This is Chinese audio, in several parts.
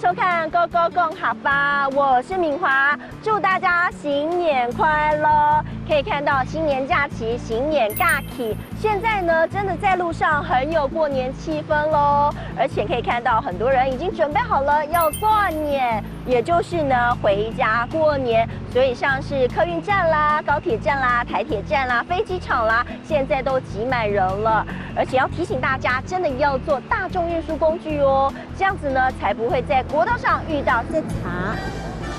收看《Go Go 共哈发》，我是敏华，祝大家新年快乐！可以看到新年假期，新年假期，现在呢真的在路上很有过年气氛喽，而且可以看到很多人已经准备好了要过年，也就是呢回家过年。所以像是客运站啦、高铁站啦、台铁站啦、飞机场啦，现在都挤满人了。而且要提醒大家，真的要坐大众运输工具哦，这样子呢才不会在国道上遇到塞查。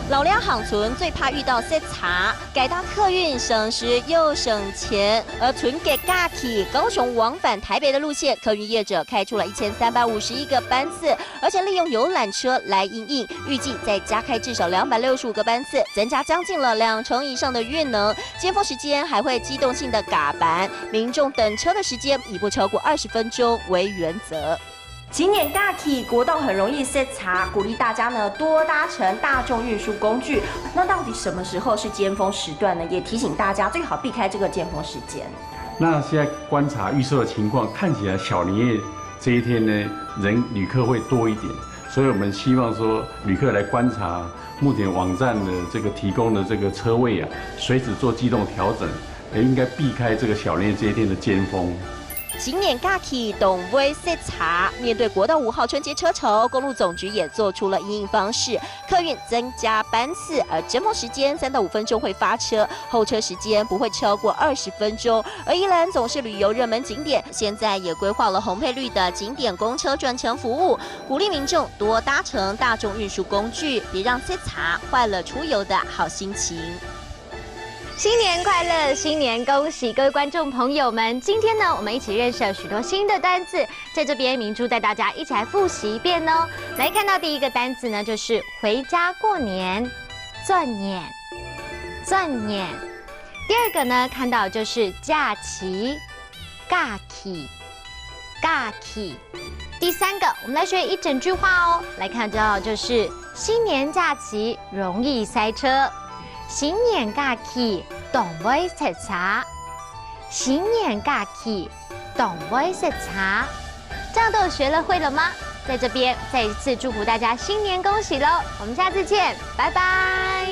老梁行村最怕遇到塞查，改搭客运省时又省钱。而纯给假期高雄往返台北的路线，客运业者开出了1351个班次，而且利用游览车来因应，预计再加开至少265个班次，增加将近了20%以上的运能。尖峰时间还会机动性的嘎班，民众等车的时间以不超过20分钟为原则。今年假期国道很容易塞查，鼓励大家呢多搭乘大众运输工具。那到底什么时候是尖峰时段呢？也提醒大家最好避开这个尖峰时间。那现在观察预售的情况，看起来小年夜这一天呢，旅客会多一点，所以我们希望说旅客来观察目前网站的这个提供的这个车位啊，随时做机动调整，也应该避开这个小年夜这一天的尖峰。今年假期董威塞查，面对国道5号春节车潮，公路总局也做出了因应方式，客运增加班次，而尖峰时间3到5分钟会发车，候车时间不会超过20分钟。而宜兰总是旅游热门景点，现在也规划了红配绿的景点公车专程服务，鼓励民众多搭乘大众运输工具，别让塞查坏了出游的好心情。新年快乐，新年恭喜各位观众朋友们！今天呢，我们一起认识了许多新的单字，在这边明珠带大家一起来复习一遍哦。来看到第一个单字呢，就是回家过年，转年，转年。第二个呢，看到就是假期，假期，假期。第三个，我们来学一整句话哦。来看到就是新年假期容易塞车。新年假期动会塞车，新年假期动会塞车，这样都有学了会了吗？在这边再一次祝福大家新年恭喜喽！我们下次见，拜拜。